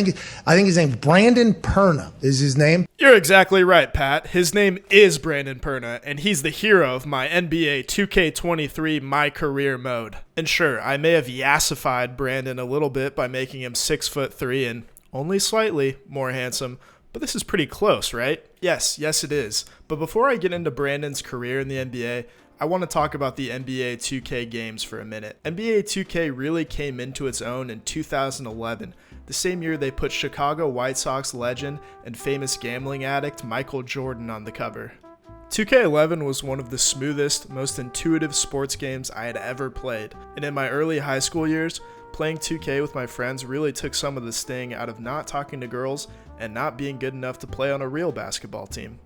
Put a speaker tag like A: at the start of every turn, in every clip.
A: I think his name Brandon Perna is his name.
B: You're exactly right, Pat. His name is Brandon Perna, and he's the hero of my NBA 2K23 MyCAREER mode. And sure, I may have yassified Brandon a little bit by making him 6'3" and only slightly more handsome, but this is pretty close, right? Yes, it is. But before I get into Brandon's career in the NBA, I want to talk about the NBA 2K games for a minute. NBA 2K really came into its own in 2011, the same year they put Chicago White Sox legend and famous gambling addict Michael Jordan on the cover. 2K11 was one of the smoothest, most intuitive sports games I had ever played, and in my early high school years, playing 2K with my friends really took some of the sting out of not talking to girls and not being good enough to play on a real basketball team.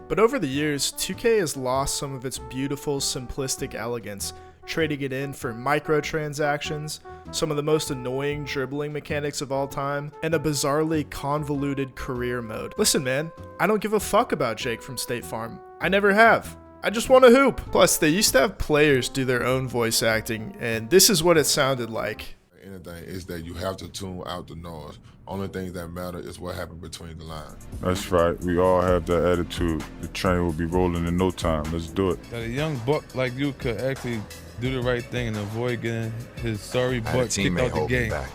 B: But over the years, 2K has lost some of its beautiful, simplistic elegance, trading it in for microtransactions, some of the most annoying dribbling mechanics of all time, and a bizarrely convoluted career mode. Listen, man, I don't give a fuck about Jake from State Farm. I never have. I just want to hoop. Plus, they used to have players do their own voice acting, and this is what it sounded like.
C: Anything is that you have to tune out the noise. Only things that matter is what happened between the lines.
D: That's right. We all have that attitude. The train will be rolling in no time. Let's do it.
E: That a young buck like you could actually do the right thing and avoid getting his sorry butt kicked out the game.
F: Back.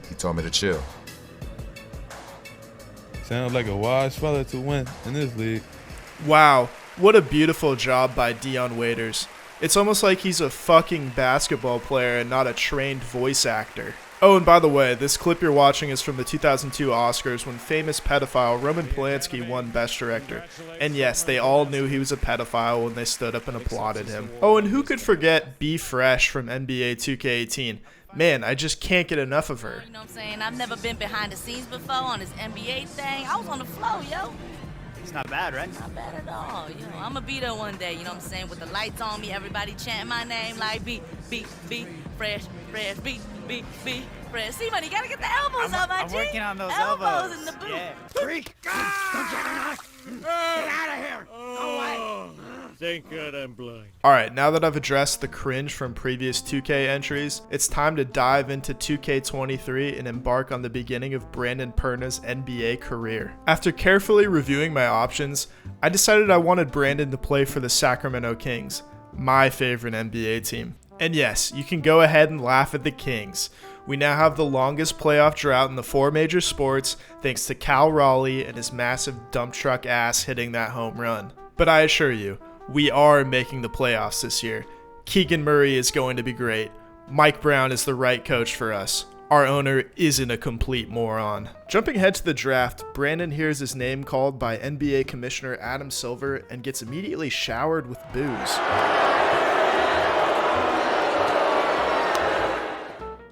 F: He told me to chill.
E: Sounds like a wise fella to win in this league.
B: Wow, what a beautiful job by Dion Waiters. It's almost like he's a fucking basketball player and not a trained voice actor. Oh, and by the way, this clip you're watching is from the 2002 Oscars when famous pedophile Roman Polanski won Best Director. And yes, they all knew he was a pedophile when they stood up and applauded him. Oh, and who could forget B Fresh from NBA 2K18? Man, I just can't get enough of her.
G: You know what I'm saying? I've never been behind the scenes before on this NBA thing. I was on the floor, yo.
H: It's not bad, right?
G: Not bad at all. You know, I'm gonna be there one day, you know what I'm saying? With the lights on me, everybody chanting my name like B, fresh, B, fresh. See, man, you gotta get the elbows up, my G.
H: I'm working on those elbows.
G: In the boot.
H: Yeah. Freak! Don't get out of here! Go away!
I: Thank God I'm blind.
B: Alright, now that I've addressed the cringe from previous 2K entries, it's time to dive into 2K23 and embark on the beginning of Brandon Perna's NBA career. After carefully reviewing my options, I decided I wanted Brandon to play for the Sacramento Kings, my favorite NBA team. And yes, you can go ahead and laugh at the Kings. We now have the longest playoff drought in the 4 major sports thanks to Cal Raleigh and his massive dump truck ass hitting that home run. But I assure you, we are making the playoffs this year. Keegan Murray is going to be great. Mike Brown is the right coach for us. Our owner isn't a complete moron. Jumping ahead to the draft, Brandon hears his name called by NBA Commissioner Adam Silver and gets immediately showered with booze.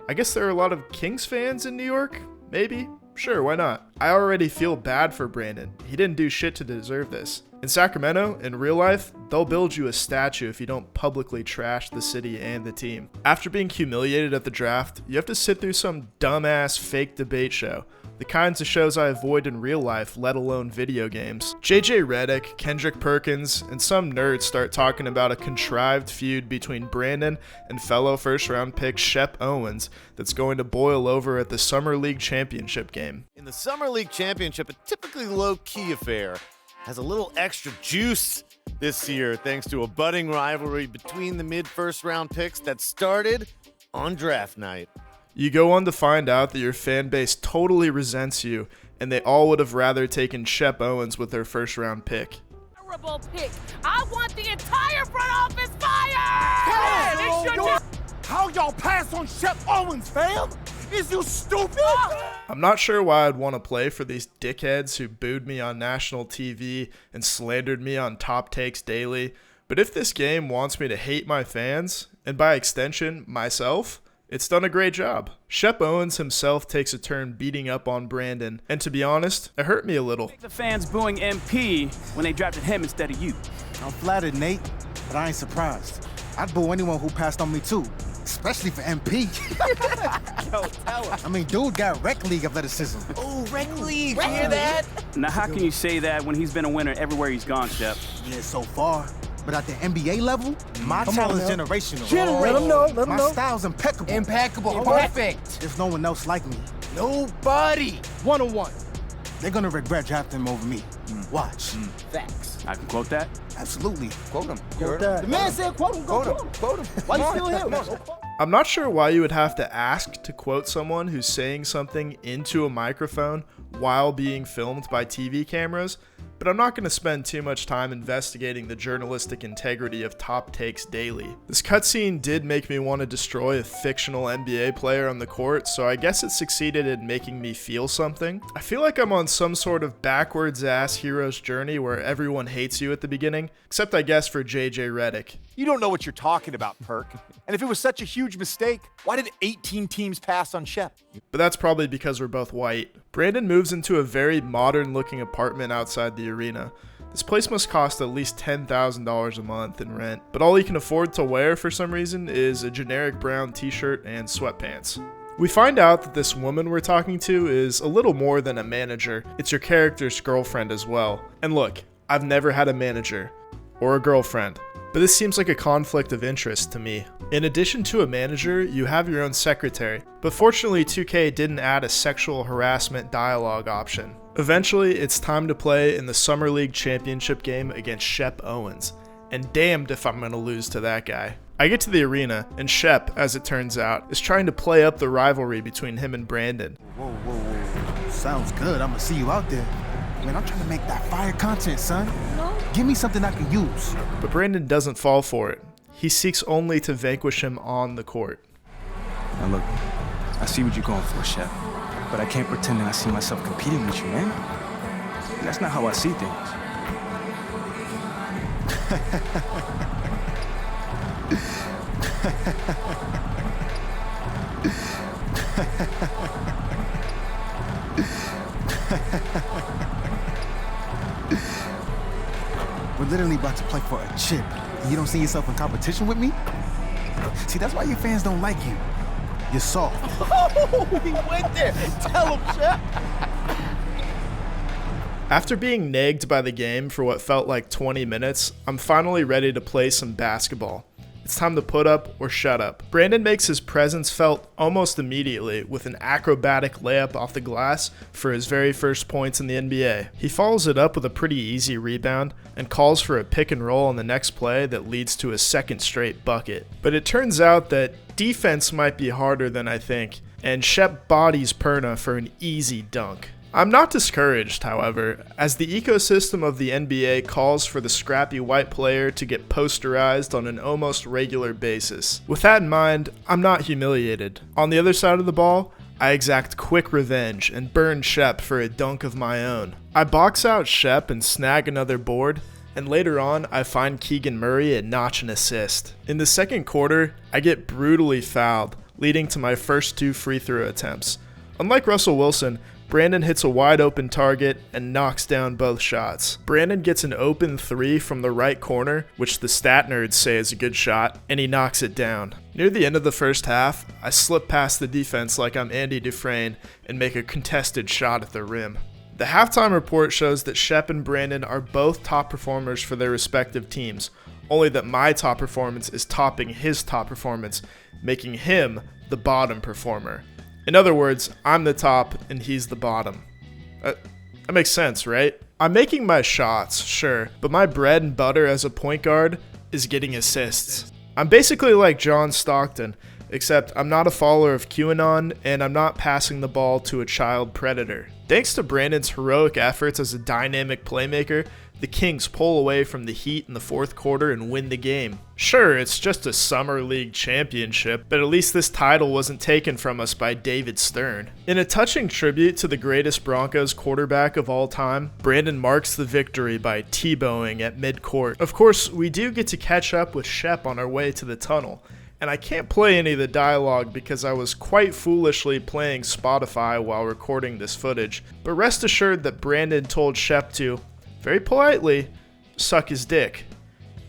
B: I guess there are a lot of Kings fans in New York? Maybe? Sure, why not? I already feel bad for Brandon. He didn't do shit to deserve this. In Sacramento, in real life, they'll build you a statue if you don't publicly trash the city and the team. After being humiliated at the draft, you have to sit through some dumbass fake debate show. The kinds of shows I avoid in real life, let alone video games. JJ Redick, Kendrick Perkins, and some nerds start talking about a contrived feud between Brandon and fellow first-round pick Shep Owens that's going to boil over at the Summer League Championship game.
I: In the Summer League Championship, a typically low-key affair, has a little extra juice this year thanks to a budding rivalry between the mid-first round picks that started on draft night.
B: You go on to find out that your fan base totally resents you, and they all would have rather taken Shep Owens with their first-round pick.
G: Terrible pick. I want the entire front office fired!
H: How y'all pass on Shep Owens, fam? Is you stupid?
B: I'm not sure why I'd want to play for these dickheads who booed me on national TV and slandered me on Top Takes Daily, but if this game wants me to hate my fans, and by extension, myself, it's done a great job. Shep Owens himself takes a turn beating up on Brandon, and to be honest, it hurt me a little.
J: The fans booing MP when they drafted him instead of you.
K: I'm flattered, Nate, but I ain't surprised. I'd boo anyone who passed on me too, especially for MP.
H: Yo, tell him.
K: I mean, dude got rec league athleticism.
H: Oh, rec league, you hear that?
J: Now, how can you say that when he's been a winner everywhere he's gone, Shep?
K: Yeah, so far. But at the NBA level, my talent's generational.
H: Let him know.
K: My style's impeccable.
H: Impeccable. Perfect.
K: There's no one else like me. Nobody. One-on-one. They're gonna regret drafting him over me. Watch.
H: Facts.
J: I can quote that.
K: Absolutely.
F: Quote him.
K: The man said quote him. Go quote him.
F: Quote him.
K: Why you still here?
B: I'm not sure why you would have to ask to quote someone who's saying something into a microphone while being filmed by TV cameras, but I'm not going to spend too much time investigating the journalistic integrity of Top Takes Daily. This cutscene did make me want to destroy a fictional NBA player on the court, so I guess it succeeded in making me feel something. I feel like I'm on some sort of backwards ass hero's journey where everyone hates you at the beginning, except I guess for JJ Redick.
L: You don't know what you're talking about, Perk. And if it was such a huge mistake, why did 18 teams pass on Shep?
B: But that's probably because we're both white. Brandon moves into a very modern looking apartment outside the arena. This place must cost at least $10,000 a month in rent, but all he can afford to wear for some reason is a generic brown t-shirt and sweatpants. We find out that this woman we're talking to is a little more than a manager. It's your character's girlfriend as well. And look, I've never had a manager or a girlfriend, but this seems like a conflict of interest to me. In addition to a manager, you have your own secretary, but fortunately 2K didn't add a sexual harassment dialogue option. Eventually, it's time to play in the Summer League Championship game against Shep Owens, and damned if I'm going to lose to that guy. I get to the arena, and Shep, as it turns out, is trying to play up the rivalry between him and Brandon.
K: Whoa. Sounds good. I'm gonna see you out there. Man, I'm trying to make that fire content, son. Give me something I can use.
B: But Brandon doesn't fall for it. He seeks only to vanquish him on the court.
M: Now look, I see what you're going for, Shep. But I can't pretend that I see myself competing with you, man. That's not how I see things.
K: We're literally about to play for a chip. You don't see yourself in competition with me? See, that's why your fans don't like you. You're soft.
L: Oh, he went there. Tell him, Shep.
B: After being nagged by the game for what felt like 20 minutes, I'm finally ready to play some basketball. It's time to put up or shut up. Brandon makes his presence felt almost immediately with an acrobatic layup off the glass for his very first points in the NBA. He follows it up with a pretty easy rebound and calls for a pick and roll on the next play that leads to a second straight bucket. But it turns out that defense might be harder than I think, and Shep bodies Perna for an easy dunk. I'm not discouraged, however, as the ecosystem of the NBA calls for the scrappy white player to get posterized on an almost regular basis. With that in mind, I'm not humiliated. On the other side of the ball, I exact quick revenge and burn Shep for a dunk of my own. I box out Shep and snag another board, and later on, I find Keegan Murray and notch an assist. In the second quarter, I get brutally fouled, leading to my first 2 free throw attempts. Unlike Russell Wilson, Brandon hits a wide open target and knocks down both shots. Brandon gets an open 3 from the right corner, which the stat nerds say is a good shot, and he knocks it down. Near the end of the first half, I slip past the defense like I'm Andy Dufresne and make a contested shot at the rim. The halftime report shows that Shep and Brandon are both top performers for their respective teams, only that my top performance is topping his top performance, making him the bottom performer. In other words, I'm the top and he's the bottom. That makes sense, right? I'm making my shots, sure, but my bread and butter as a point guard is getting assists. I'm basically like John Stockton, except I'm not a follower of QAnon and I'm not passing the ball to a child predator. Thanks to Brandon's heroic efforts as a dynamic playmaker, the Kings pull away from the Heat in the fourth quarter and win the game. Sure, it's just a Summer League championship, but at least this title wasn't taken from us by David Stern. In a touching tribute to the greatest Broncos quarterback of all time, Brandon marks the victory by Tebowing at midcourt. Of course, we do get to catch up with Shep on our way to the tunnel, and I can't play any of the dialogue because I was quite foolishly playing Spotify while recording this footage, but rest assured that Brandon told Shep to, very politely, suck his dick.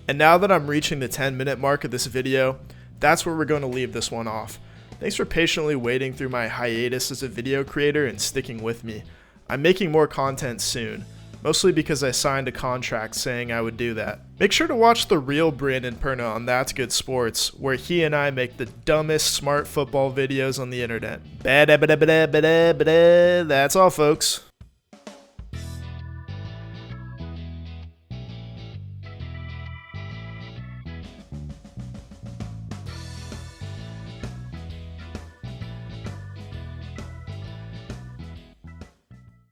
B: And now that I'm reaching the 10-minute mark of this video, that's where we're going to leave this one off. Thanks for patiently waiting through my hiatus as a video creator and sticking with me. I'm making more content soon. mostly because I signed a contract saying I would do that. Make sure to watch the real Brandon Perna on That's Good Sports, where he and I make the dumbest smart football videos on the internet. That's all, folks.